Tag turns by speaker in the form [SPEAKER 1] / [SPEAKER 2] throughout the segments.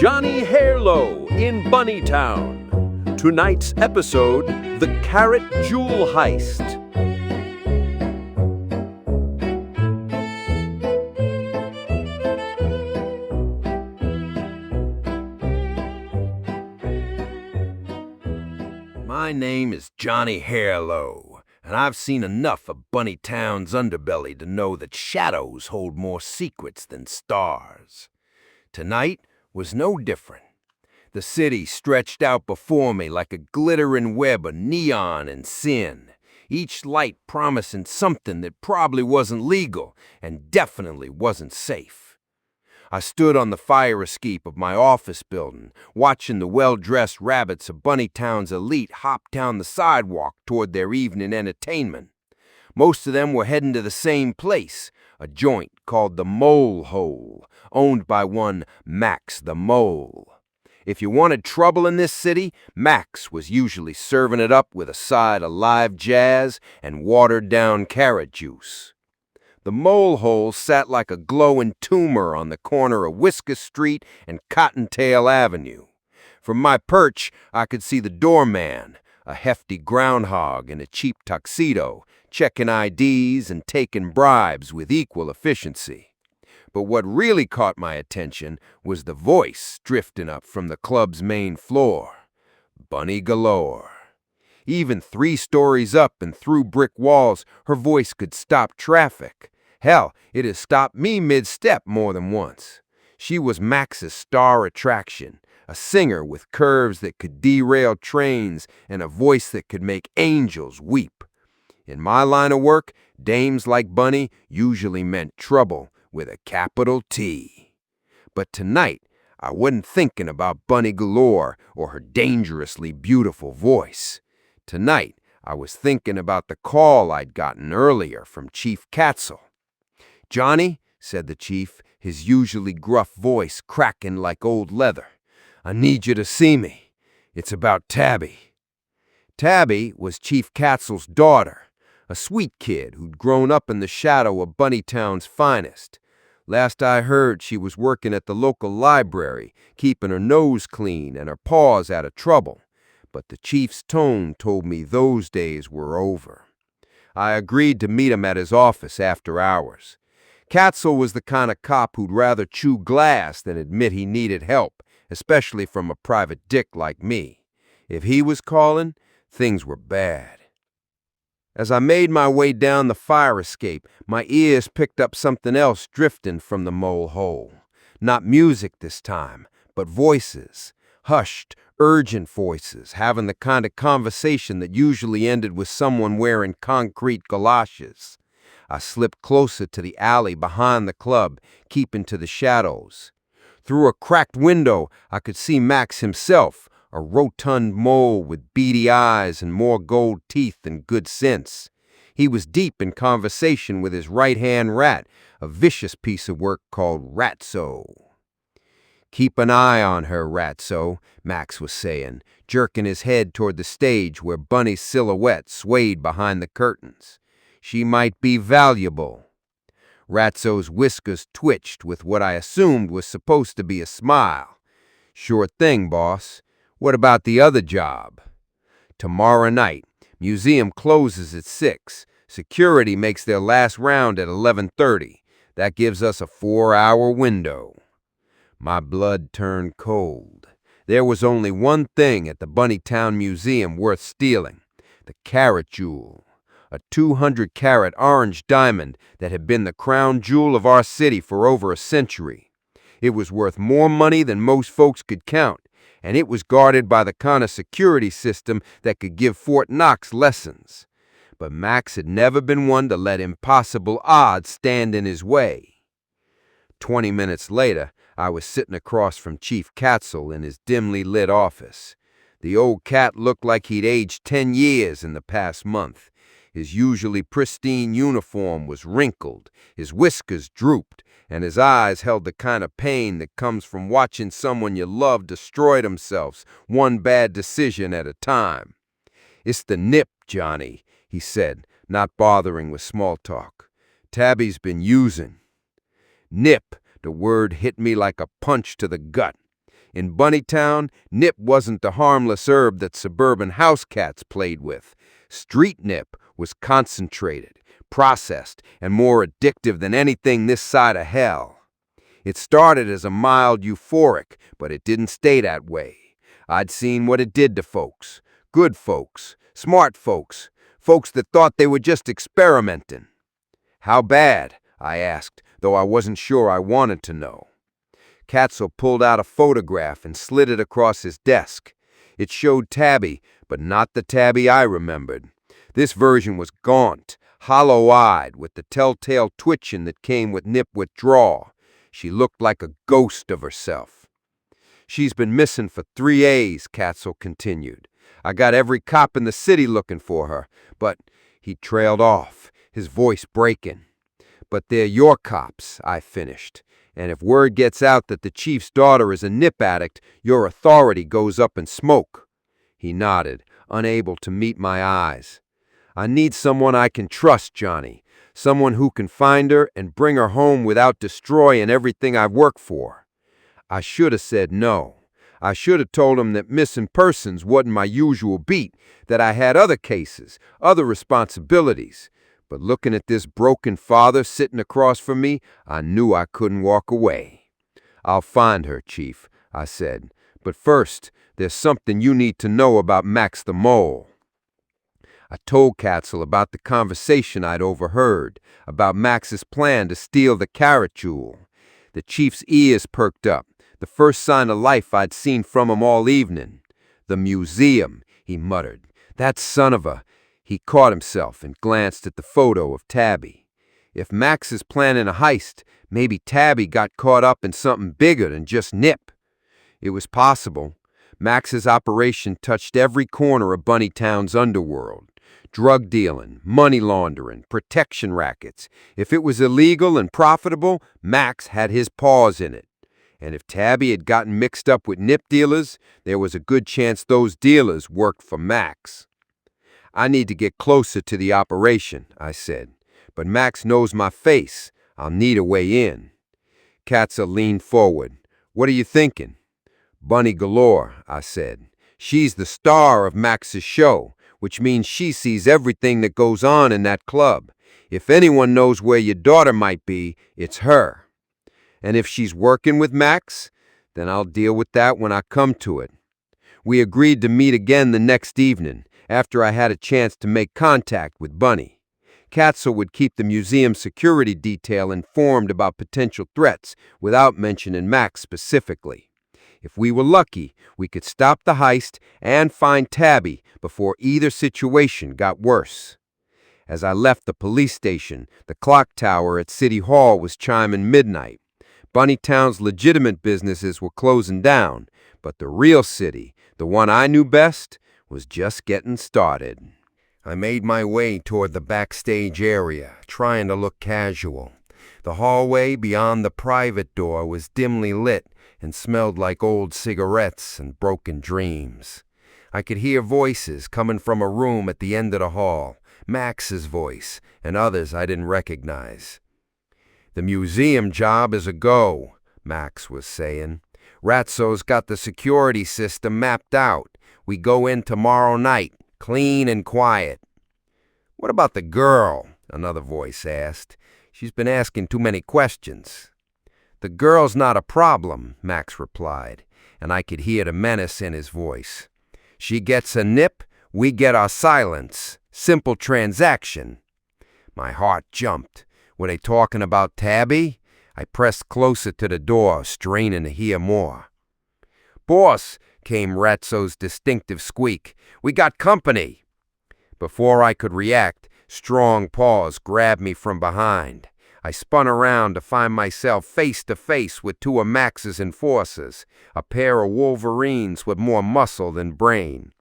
[SPEAKER 1] Johnny Harelow in Bunnytown. Tonight's episode, The Carat Jewel Heist. My name is Johnny Harelow, and I've seen enough of Bunnytown's underbelly to know that shadows hold more secrets than stars. Tonight was no different. The city stretched out before me like a glittering web of neon and sin, each light promising something that probably wasn't legal and definitely wasn't safe. I stood on the fire escape of my office building, watching the well-dressed rabbits of Bunnytown's elite hop down the sidewalk toward their evening entertainment. Most of them were heading to the same place, a joint called the Mole Hole, owned by one Max the Mole. If you wanted trouble in this city, Max was usually serving it up with a side of live jazz and watered-down carrot juice. The Mole Hole sat like a glowing tumor on the corner of Whisker Street and Cottontail Avenue. From my perch, I could see the doorman, a hefty groundhog in a cheap tuxedo, checking IDs and taking bribes with equal efficiency. But what really caught my attention was the voice drifting up from the club's main floor. Bunny galore. Even 3 stories up and through brick walls, her voice could stop traffic. Hell, it has stopped me mid-step more than once. She was Max's star attraction, a singer with curves that could derail trains and a voice that could make angels weep. In my line of work, dames like Bunny usually meant trouble with a capital T. But tonight, I wasn't thinking about Bunny galore or her dangerously beautiful voice. Tonight, I was thinking about the call I'd gotten earlier from Chief Catsell. "Johnny," said the chief, his usually gruff voice cracking like old leather, "I need you to see me. It's about Tabby." Tabby was Chief Catsell's daughter, a sweet kid who'd grown up in the shadow of Bunnytown's finest. Last I heard, she was working at the local library, keeping her nose clean and her paws out of trouble. But the chief's tone told me those days were over. I agreed to meet him at his office after hours. Catsell was the kind of cop who'd rather chew glass than admit he needed help, especially from a private dick like me. If he was calling, things were bad. As I made my way down the fire escape, my ears picked up something else drifting from the Mole Hole. Not music this time, but voices. Hushed, urgent voices, having the kind of conversation that usually ended with someone wearing concrete galoshes. I slipped closer to the alley behind the club, keeping to the shadows. Through a cracked window, I could see Max himself, a rotund mole with beady eyes and more gold teeth than good sense. He was deep in conversation with his right-hand rat, a vicious piece of work called Ratso. "Keep an eye on her, Ratso," Max was saying, jerking his head toward the stage where Bunny's silhouette swayed behind the curtains. "She might be valuable." Ratso's whiskers twitched with what I assumed was supposed to be a smile. "Sure thing, boss. What about the other job?" "Tomorrow night. Museum closes at 6. Security makes their last round at 11:30. That gives us a 4-hour window." My blood turned cold. There was only one thing at the Bunnytown Museum worth stealing: the carat jewel. A 200-carat orange diamond that had been the crown jewel of our city for over a century. It was worth more money than most folks could count, and it was guarded by the kind of security system that could give Fort Knox lessons. But Max had never been one to let impossible odds stand in his way. 20 minutes later, I was sitting across from Chief Catsell in his dimly lit office. The old cat looked like he'd aged 10 years in the past month. His usually pristine uniform was wrinkled, his whiskers drooped, and his eyes held the kind of pain that comes from watching someone you love destroy themselves, one bad decision at a time. "It's the nip, Johnny," he said, not bothering with small talk. "Tabby's been using." Nip, the word hit me like a punch to the gut. In Bunnytown, nip wasn't the harmless herb that suburban house cats played with. Street nip was concentrated, processed, and more addictive than anything this side of hell. It started as a mild euphoric, but it didn't stay that way. I'd seen what it did to folks. Good folks, smart folks, folks that thought they were just experimenting. How bad? I asked, though I wasn't sure I wanted to know. Catsell pulled out a photograph and slid it across his desk. It showed Tabby, but not the Tabby I remembered. This version was gaunt, hollow-eyed, with the telltale twitching that came with nip withdrawal. She looked like a ghost of herself. She's been missing for 3 days, Catsell continued. I got every cop in the city looking for her, but he trailed off, his voice breaking. But they're your cops, I finished. And if word gets out that the chief's daughter is a nip addict, your authority goes up in smoke. He nodded, unable to meet my eyes. I need someone I can trust, Johnny. Someone who can find her and bring her home without destroying everything I've worked for. I should have said no. I should have told him that missing persons wasn't my usual beat, that I had other cases, other responsibilities. But looking at this broken father sitting across from me, I knew I couldn't walk away. I'll find her, Chief, I said. But first, there's something you need to know about Max the Mole. I told Catsell about the conversation I'd overheard, about Max's plan to steal the carrot jewel. The Chief's ears perked up, the first sign of life I'd seen from him all evening. The museum, he muttered. That son of a... He caught himself and glanced at the photo of Tabby. If Max is planning a heist, maybe Tabby got caught up in something bigger than just nip. It was possible. Max's operation touched every corner of Bunnytown's underworld. Drug dealing, money laundering, protection rackets. If it was illegal and profitable, Max had his paws in it. And if Tabby had gotten mixed up with nip dealers, there was a good chance those dealers worked for Max. I need to get closer to the operation, I said. But Max knows my face. I'll need a way in. Catsell leaned forward. What are you thinking? Bunny galore, I said. She's the star of Max's show, which means she sees everything that goes on in that club. If anyone knows where your daughter might be, it's her. And if she's working with Max, then I'll deal with that when I come to it. We agreed to meet again the next evening, after I had a chance to make contact with Bunny. Catsell would keep the museum security detail informed about potential threats without mentioning Max specifically. If we were lucky, we could stop the heist and find Tabby before either situation got worse. As I left the police station, the clock tower at City Hall was chiming midnight. Bunnytown's legitimate businesses were closing down, but the real city, the one I knew best, was just getting started. I made my way toward the backstage area, trying to look casual. The hallway beyond the private door was dimly lit and smelled like old cigarettes and broken dreams. I could hear voices coming from a room at the end of the hall, Max's voice, and others I didn't recognize. The museum job is a go, Max was saying. Ratso's got the security system mapped out. We go in tomorrow night, clean and quiet. What about the girl? Another voice asked. She's been asking too many questions. The girl's not a problem, Max replied, and I could hear the menace in his voice. She gets a nip, we get our silence. Simple transaction. My heart jumped. Were they talking about Tabby? I pressed closer to the door, straining to hear more. Boss, came Ratso's distinctive squeak. We got company. Before I could react, strong paws grabbed me from behind. I spun around to find myself face to face with two of Max's enforcers, a pair of wolverines with more muscle than brain.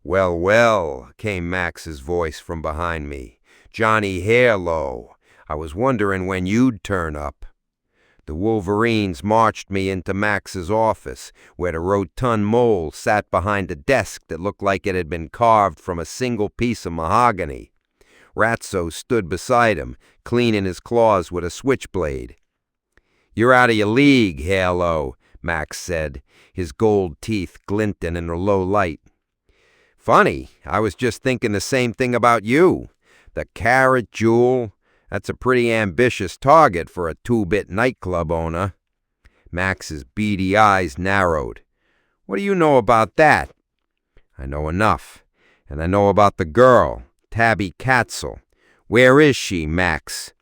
[SPEAKER 1] Well, well, came Max's voice from behind me. Johnny Harelow. I was wondering when you'd turn up. The wolverines marched me into Max's office, where the rotund mole sat behind a desk that looked like it had been carved from a single piece of mahogany. Ratso stood beside him, cleaning his claws with a switchblade. You're out of your league, Harelow, Max said, his gold teeth glinting in the low light. Funny, I was just thinking the same thing about you. The Carat Jewel, that's a pretty ambitious target for a two-bit nightclub owner. Max's beady eyes narrowed. What do you know about that? I know enough, and I know about the girl, Tabby Catsell. Where is she, Max?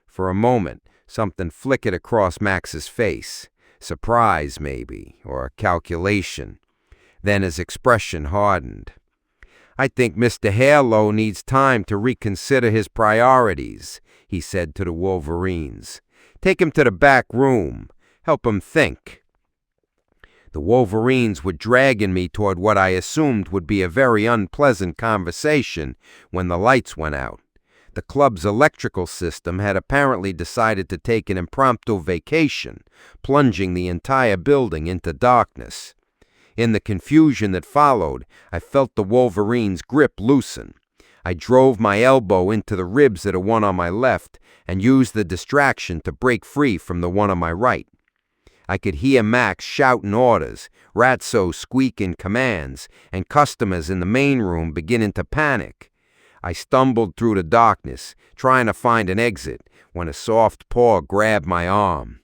[SPEAKER 1] For a moment, something flickered across Max's face. Surprise, maybe, or calculation. Then his expression hardened. I think Mr. Harelow needs time to reconsider his priorities, he said to the Wolverines. Take him to the back room. Help him think. The Wolverines were dragging me toward what I assumed would be a very unpleasant conversation when the lights went out. The club's electrical system had apparently decided to take an impromptu vacation, plunging the entire building into darkness. In the confusion that followed, I felt the Wolverine's grip loosen. I drove my elbow into the ribs of the one on my left and used the distraction to break free from the one on my right. I could hear Max shouting orders, Ratso squeaking commands, and customers in the main room beginning to panic. I stumbled through the darkness, trying to find an exit, when a soft paw grabbed my arm.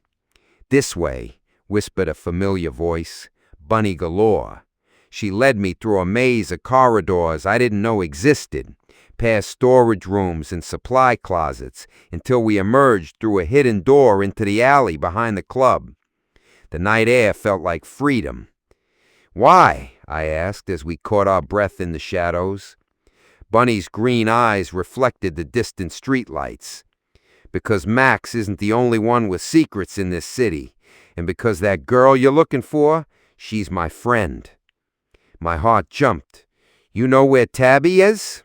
[SPEAKER 1] This way, whispered a familiar voice, Bunny galore. She led me through a maze of corridors I didn't know existed, past storage rooms and supply closets, until we emerged through a hidden door into the alley behind the club. The night air felt like freedom. Why? I asked as we caught our breath in the shadows. Bunny's green eyes reflected the distant streetlights. Because Max isn't the only one with secrets in this city, and because that girl you're looking for, she's my friend. My heart jumped. You know where Tabby is?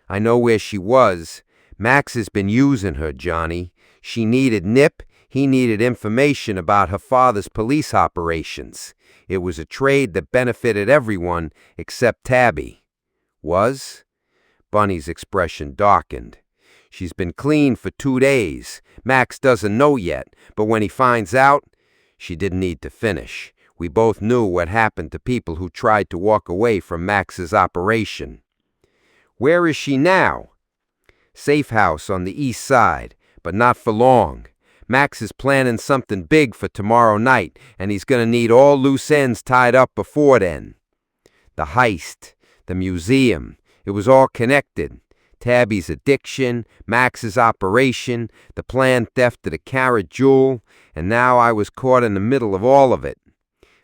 [SPEAKER 1] I know where she was. Max has been using her, Johnny. She needed Nip. He needed information about her father's police operations. It was a trade that benefited everyone except Tabby. Was? Bunny's expression darkened. She's been clean for 2 days. Max doesn't know yet, but when he finds out, she didn't need to finish. We both knew what happened to people who tried to walk away from Max's operation. Where is she now? Safe house on the east side, but not for long. Max is planning something big for tomorrow night, and he's going to need all loose ends tied up before then. The heist, the museum, it was all connected. Tabby's addiction, Max's operation, the planned theft of the Carat Jewel, and now I was caught in the middle of all of it.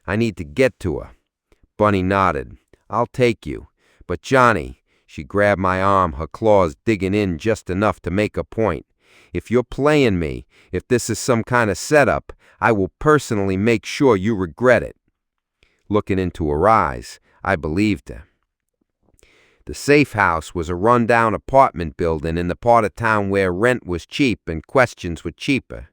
[SPEAKER 1] I need to get to her. Bunny nodded. I'll take you. But Johnny, she grabbed my arm, her claws digging in just enough to make a point. If you're playing me, if this is some kind of setup, I will personally make sure you regret it. Looking into her eyes, I believed her. The safe house was a run-down apartment building in the part of town where rent was cheap and questions were cheaper.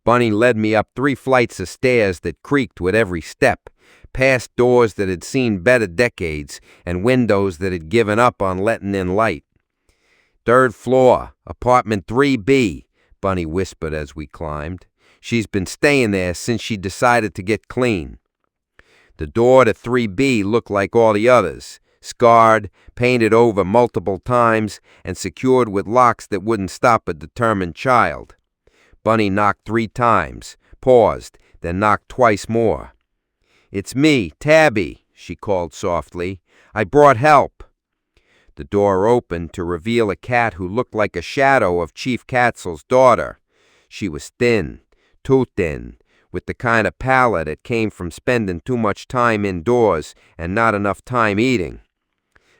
[SPEAKER 1] Bunny led me up 3 flights of stairs that creaked with every step, past doors that had seen better decades and windows that had given up on letting in light. 3rd floor, apartment 3B, Bunny whispered as we climbed. She's been staying there since she decided to get clean. The door to 3B looked like all the others, scarred, painted over multiple times, and secured with locks that wouldn't stop a determined child. Bunny knocked 3 times, paused, then knocked twice more. It's me, Tabby, she called softly. I brought help. The door opened to reveal a cat who looked like a shadow of Chief Catsell's daughter. She was thin, too thin, with the kind of pallor that came from spending too much time indoors and not enough time eating.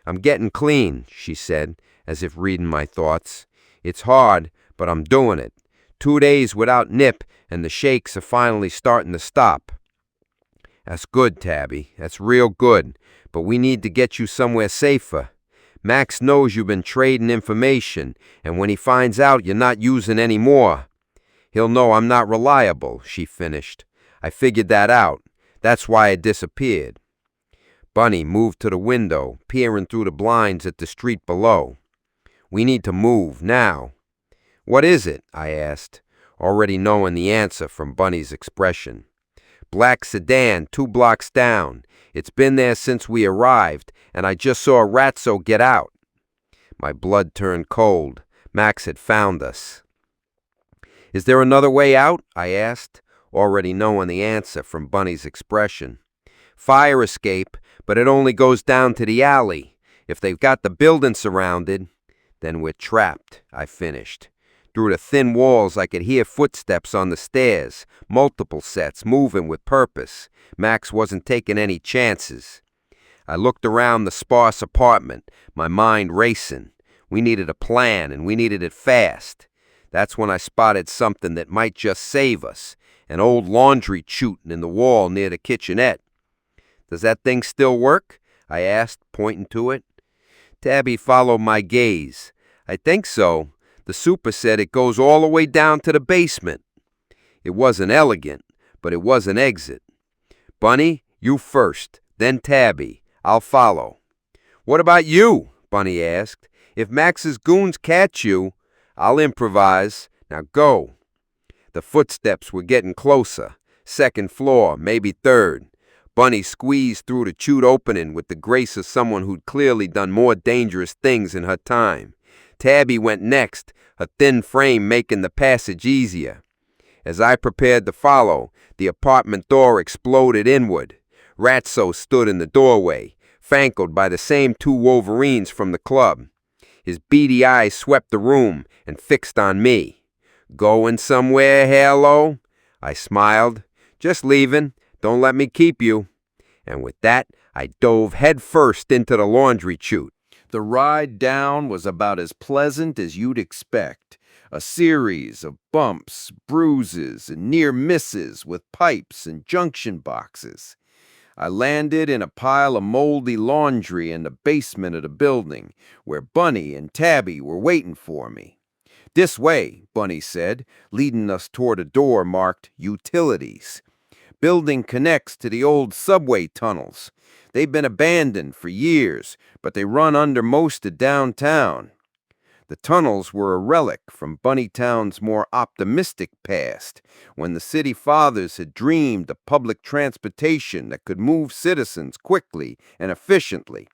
[SPEAKER 1] I'm getting clean, she said, as if reading my thoughts. It's hard, but I'm doing it. 2 days without Nip, and the shakes are finally starting to stop. That's good, Tabby. That's real good. But we need to get you somewhere safer. Max knows you've been trading information, and when he finds out you're not using any more, he'll know I'm not reliable, she finished. I figured that out. That's why I disappeared. Bunny moved to the window, peering through the blinds at the street below. We need to move, now. What is it? I asked, already knowing the answer from Bunny's expression. Black sedan, 2 blocks down. It's been there since we arrived, and I just saw Ratso get out. My blood turned cold. Max had found us. Is there another way out? I asked, already knowing the answer from Bunny's expression. Fire escape, but it only goes down to the alley. If they've got the building surrounded, then we're trapped, I finished. Through the thin walls, I could hear footsteps on the stairs, multiple sets, moving with purpose. Max wasn't taking any chances. I looked around the sparse apartment, my mind racing. We needed a plan, and we needed it fast. That's when I spotted something that might just save us, an old laundry chute in the wall near the kitchenette. Does that thing still work? I asked, pointing to it. Tabby followed my gaze. I think so. The super said it goes all the way down to the basement. It wasn't elegant, but it was an exit. Bunny, you first, then Tabby. I'll follow. What about you? Bunny asked. If Max's goons catch you, I'll improvise. Now go. The footsteps were getting closer. 2nd floor, maybe 3rd. Bunny squeezed through the chute opening with the grace of someone who'd clearly done more dangerous things in her time. Tabby went next, her thin frame making the passage easier. As I prepared to follow, the apartment door exploded inward. Ratso stood in the doorway, flankled by the same 2 Wolverines from the club. His beady eyes swept the room and fixed on me. Going somewhere, Harelow? I smiled. Just leaving. Don't let me keep you. And with that, I dove headfirst into the laundry chute. The ride down was about as pleasant as you'd expect. A series of bumps, bruises, and near misses with pipes and junction boxes. I landed in a pile of moldy laundry in the basement of the building, where Bunny and Tabby were waiting for me. This way, Bunny said, leading us toward a door marked Utilities. Building connects to the old subway tunnels. They've been abandoned for years, but they run under most of downtown. The tunnels were a relic from Bunnytown's more optimistic past, when the city fathers had dreamed of public transportation that could move citizens quickly and efficiently.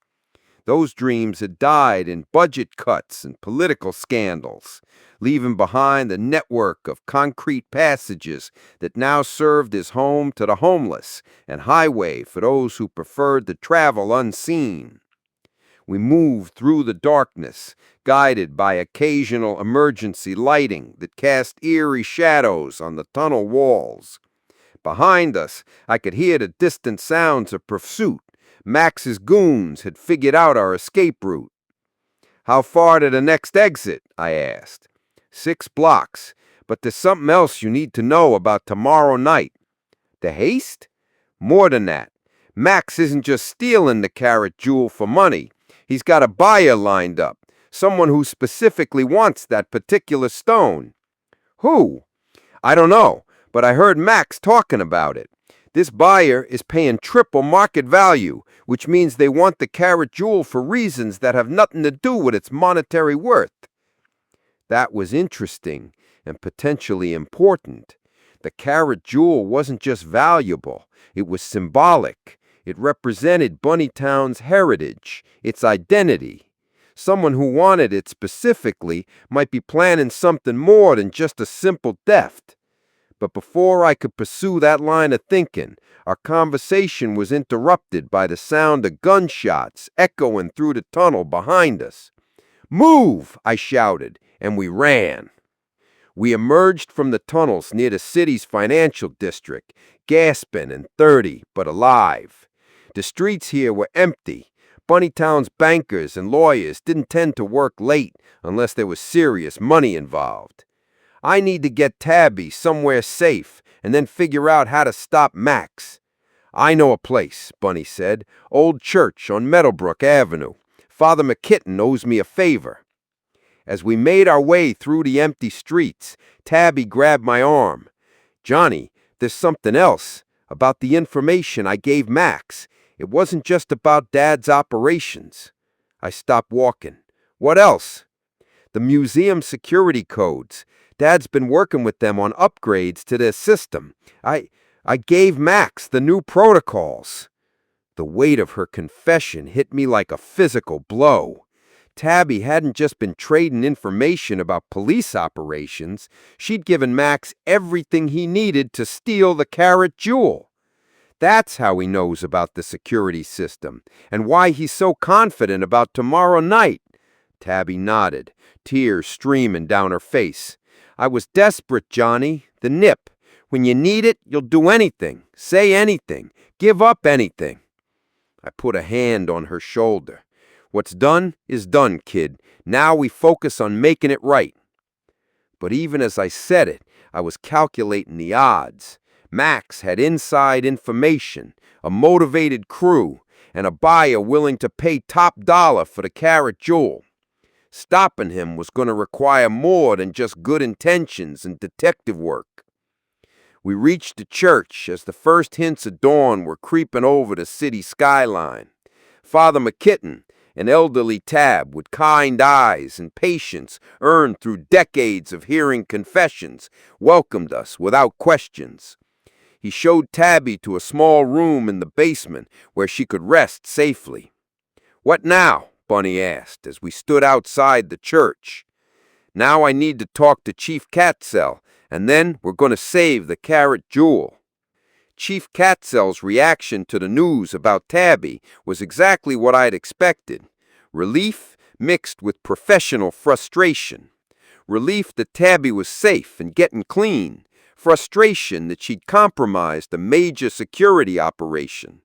[SPEAKER 1] Those dreams had died in budget cuts and political scandals, leaving behind a network of concrete passages that now served as home to the homeless and highway for those who preferred to travel unseen. We moved through the darkness, guided by occasional emergency lighting that cast eerie shadows on the tunnel walls. Behind us, I could hear the distant sounds of pursuit. Max's goons had figured out our escape route. How far to the next exit? I asked. 6 blocks, but there's something else you need to know about tomorrow night. The Heist? More than that. Max isn't just stealing the carat jewel for money. He's got a buyer lined up, someone who specifically wants that particular stone. Who? I don't know, but I heard Max talking about it. This buyer is paying triple market value, which means they want the carat jewel for reasons that have nothing to do with its monetary worth. That was interesting and potentially important. The carat jewel wasn't just valuable, it was symbolic. It represented Bunnytown's heritage, its identity. Someone who wanted it specifically might be planning something more than just a simple theft. But before I could pursue that line of thinking, our conversation was interrupted by the sound of gunshots echoing through the tunnel behind us. "Move!" I shouted, and we ran. We emerged from the tunnels near the city's financial district, gasping and 30, but alive. The streets here were empty. Bunnytown's bankers and lawyers didn't tend to work late unless there was serious money involved. I need to get Tabby somewhere safe and then figure out how to stop Max. I know a place, Bunny said. Old church on Meadowbrook Avenue. Father McKitten owes me a favor. As we made our way through the empty streets, Tabby grabbed my arm. Johnny, there's something else about the information I gave Max. It wasn't just about Dad's operations. I stopped walking. What else? The museum security codes. Dad's been working with them on upgrades to their system. I gave Max the new protocols. The weight of her confession hit me like a physical blow. Tabby hadn't just been trading information about police operations, she'd given Max everything he needed to steal the carat jewel. That's how he knows about the security system, and why he's so confident about tomorrow night. Tabby nodded, tears streaming down her face. I was desperate, Johnny. The nip. When you need it, you'll do anything, say anything, give up anything. I put a hand on her shoulder. What's done is done, kid. Now we focus on making it right. But even as I said it, I was calculating the odds. Max had inside information, a motivated crew, and a buyer willing to pay top dollar for the carat jewel. Stopping him was going to require more than just good intentions and detective work. We reached the church as the first hints of dawn were creeping over the city skyline. Father McKitten, an elderly tab with kind eyes and patience earned through decades of hearing confessions, welcomed us without questions. He showed Tabby to a small room in the basement where she could rest safely. "What now?" Bunny asked as we stood outside the church. "Now I need to talk to Chief Catsell, and then we're going to save the carat jewel." Chief Catsell's reaction to the news about Tabby was exactly what I'd expected. Relief mixed with professional frustration. Relief that Tabby was safe and getting clean. Frustration that she'd compromised a major security operation.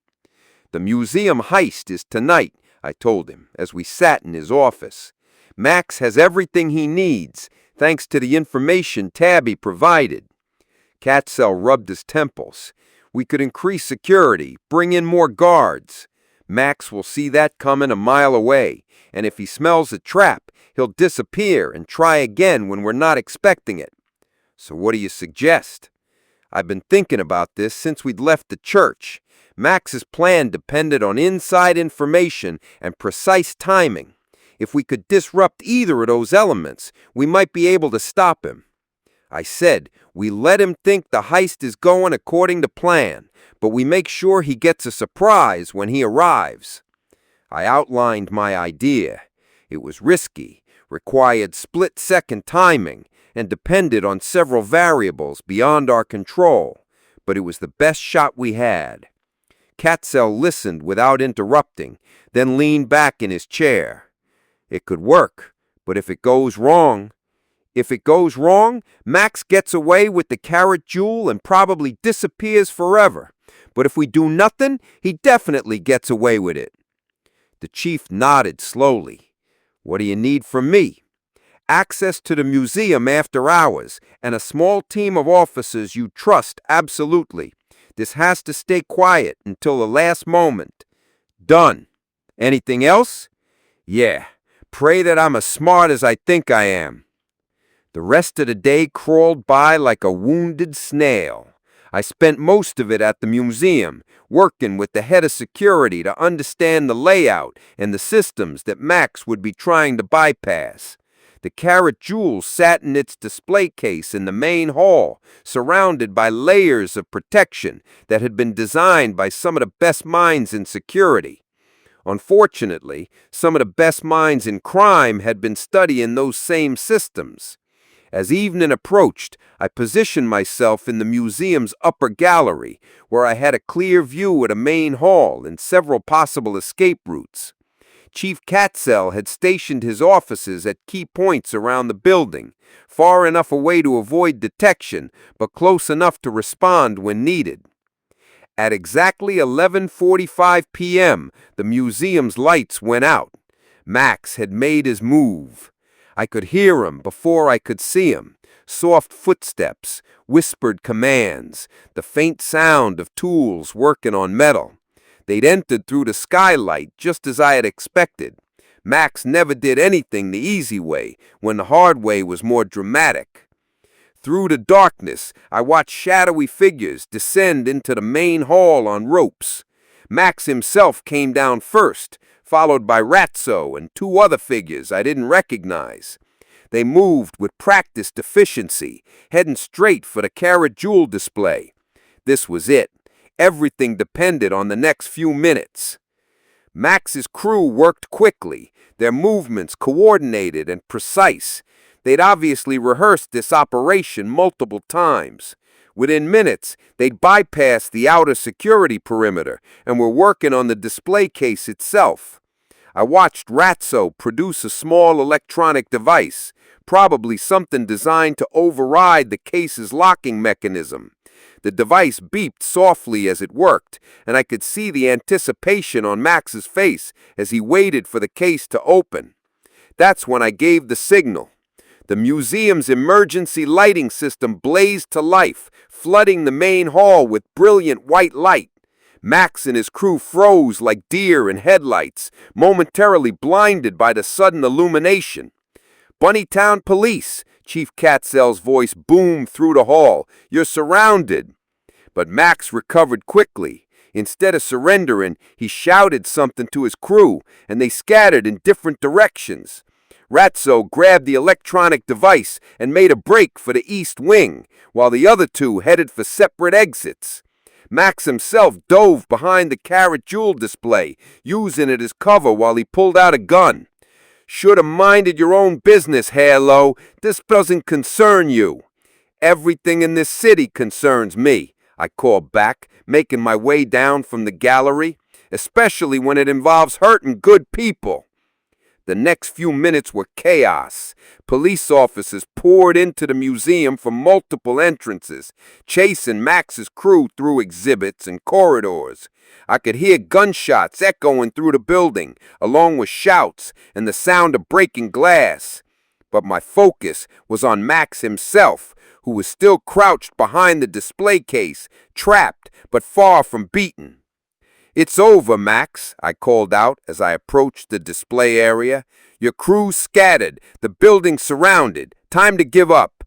[SPEAKER 1] "The museum heist is tonight," I told him as we sat in his office. "Max has everything he needs, thanks to the information Tabby provided." Catsell rubbed his temples. "We could increase security, bring in more guards. Max will see that coming a mile away, and if he smells a trap, he'll disappear and try again when we're not expecting it. So what do you suggest?" "I've been thinking about this since we'd left the church. Max's plan depended on inside information and precise timing. If we could disrupt either of those elements, we might be able to stop him." I said, "We let him think the heist is going according to plan, but we make sure he gets a surprise when he arrives." I outlined my idea. It was risky, required split-second timing, and depended on several variables beyond our control, but it was the best shot we had. Catsell listened without interrupting, then leaned back in his chair. "It could work, but if it goes wrong..." "If it goes wrong, Max gets away with the carat jewel and probably disappears forever. But if we do nothing, he definitely gets away with it." The chief nodded slowly. "What do you need from me?" "Access to the museum after hours, and a small team of officers you trust absolutely. This has to stay quiet until the last moment." "Done. Anything else?" "Yeah. Pray that I'm as smart as I think I am." The rest of the day crawled by like a wounded snail. I spent most of it at the museum, working with the head of security to understand the layout and the systems that Max would be trying to bypass. The carat jewel sat in its display case in the main hall, surrounded by layers of protection that had been designed by some of the best minds in security. Unfortunately, some of the best minds in crime had been studying those same systems. As evening approached, I positioned myself in the museum's upper gallery, where I had a clear view of the main hall and several possible escape routes. Chief Catsell had stationed his offices at key points around the building, far enough away to avoid detection, but close enough to respond when needed. At exactly 11:45 p.m., the museum's lights went out. Max had made his move. I could hear him before I could see him. Soft footsteps, whispered commands, the faint sound of tools working on metal. They'd entered through the skylight just as I had expected. Max never did anything the easy way, when the hard way was more dramatic. Through the darkness, I watched shadowy figures descend into the main hall on ropes. Max himself came down first, followed by Ratso and two other figures I didn't recognize. They moved with practiced efficiency, heading straight for the carat jewel display.
[SPEAKER 2] This was it. Everything depended on the next few minutes. Max's crew worked quickly, their movements coordinated and precise. They'd obviously rehearsed this operation multiple times. Within minutes, they'd bypassed the outer security perimeter and were working on the display case itself. I watched Ratso produce a small electronic device, probably something designed to override the case's locking mechanism. The device beeped softly as it worked, and I could see the anticipation on Max's face as he waited for the case to open. That's when I gave the signal. The museum's emergency lighting system blazed to life, flooding the main hall with brilliant white light. Max and his crew froze like deer in headlights, momentarily blinded by the sudden illumination. "Bunnytown police!" Chief Catsell's voice boomed through the hall. "You're surrounded!" But Max recovered quickly. Instead of surrendering, he shouted something to his crew, and they scattered in different directions. Ratso grabbed the electronic device and made a break for the east wing, while the other two headed for separate exits. Max himself dove behind the carat jewel display, using it as cover while he pulled out a gun. "Should have minded your own business, Harelow. This doesn't concern you." "Everything in this city concerns me," I called back, making my way down from the gallery, "especially when it involves hurting good people." The next few minutes were chaos. Police officers poured into the museum from multiple entrances, chasing Max's crew through exhibits and corridors. I could hear gunshots echoing through the building, along with shouts and the sound of breaking glass. But my focus was on Max himself, who was still crouched behind the display case, trapped but far from beaten. "It's over, Max," I called out as I approached the display area. "Your crew's scattered, the building surrounded. Time to give up."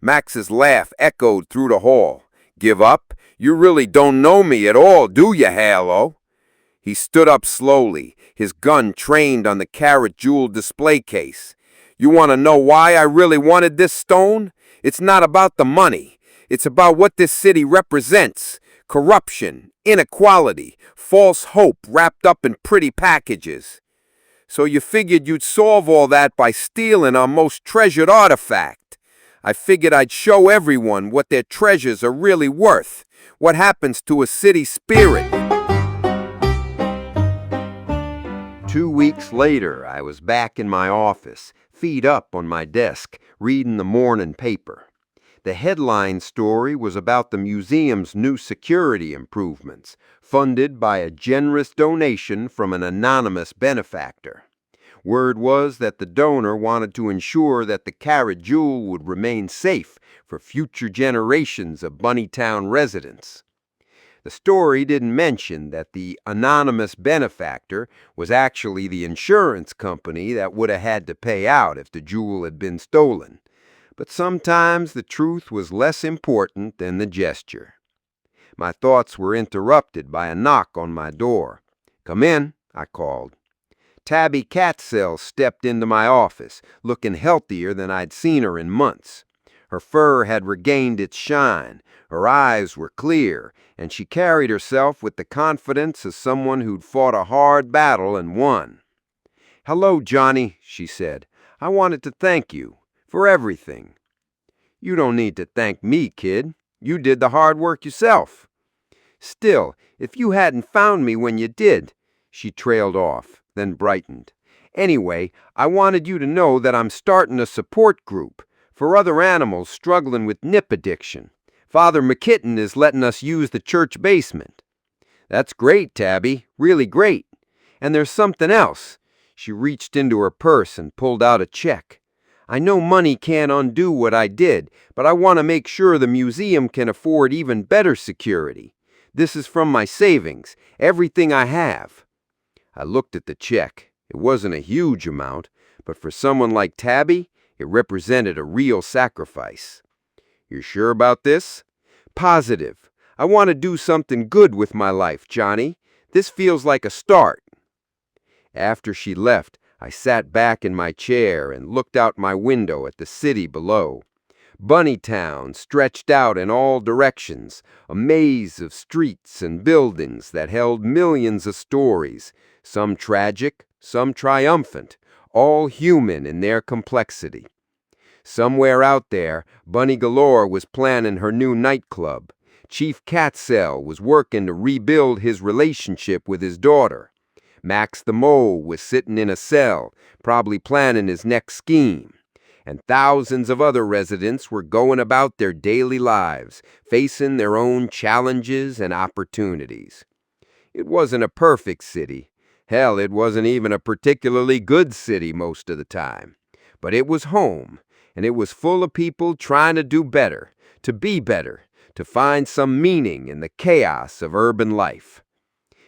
[SPEAKER 2] Max's laugh echoed through the hall. "Give up? You really don't know me at all, do you, Harelow?" He stood up slowly, his gun trained on the carat jewel display case. "You want to know why I really wanted this stone? It's not about the money. It's about what this city represents. Corruption, inequality, false hope wrapped up in pretty packages." "So you figured you'd solve all that by stealing our most treasured artifact?" "I figured I'd show everyone what their treasures are really worth, what happens to a city spirit."
[SPEAKER 1] 2 weeks later, I was back in my office, feet up on my desk, reading the morning paper. The headline story was about the museum's new security improvements, funded by a generous donation from an anonymous benefactor. Word was that the donor wanted to ensure that the carat jewel would remain safe for future generations of Bunnytown residents. The story didn't mention that the anonymous benefactor was actually the insurance company that would have had to pay out if the jewel had been stolen. But sometimes the truth was less important than the gesture. My thoughts were interrupted by a knock on my door. "Come in," I called. Tabby Catsell stepped into my office, looking healthier than I'd seen her in months. Her fur had regained its shine, her eyes were clear, and she carried herself with the confidence of someone who'd fought a hard battle and won. "Hello, Johnny," she said. "I wanted to thank you for everything." "You don't need to thank me, kid. You did the hard work yourself." "Still, if you hadn't found me when you did," she trailed off, then brightened. "Anyway, I wanted you to know that I'm starting a support group for other animals struggling with nip addiction. Father McKitten is letting us use the church basement." "That's great, Tabby, really great. And there's something else." She reached into her purse and pulled out a check. "I know money can't undo what I did, but I want to make sure the museum can afford even better security. This is from my savings, everything I have." I looked at the check. It wasn't a huge amount, but for someone like Tabby, it represented a real sacrifice. "You're sure about this?" "Positive. I want to do something good with my life, Johnny. This feels like a start." After she left, I sat back in my chair and looked out my window at the city below.
[SPEAKER 2] Bunnytown stretched out in all directions, a maze of streets and buildings that held millions of stories, some tragic, some triumphant, all human in their complexity. Somewhere out there, Bunny Galore was planning her new nightclub. Chief Catsell was working to rebuild his relationship with his daughter. Max the Mole was sitting in a cell, probably planning his next scheme. And thousands of other residents were going about their daily lives, facing their own challenges and opportunities. It wasn't a perfect city. Hell, it wasn't even a particularly good city most of the time. But it was home, and it was full of people trying to do better, to be better, to find some meaning in the chaos of urban life.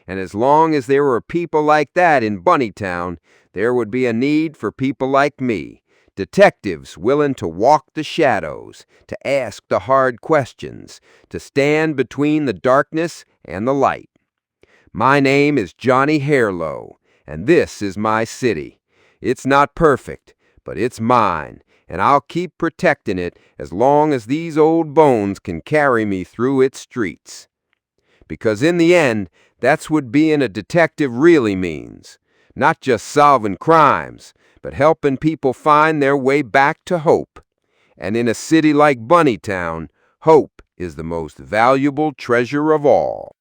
[SPEAKER 2] And as long as there were people like that in Bunnytown, there would be a need for people like me, detectives willing to walk the shadows, to ask the hard questions, to stand between the darkness and the light. My name is Johnny Harelow, and this is my city. It's not perfect, but it's mine, and I'll keep protecting it as long as these old bones can carry me through its streets. Because in the end, that's what being a detective really means. Not just solving crimes, but helping people find their way back to hope. And in a city like Bunnytown, hope is the most valuable treasure of all.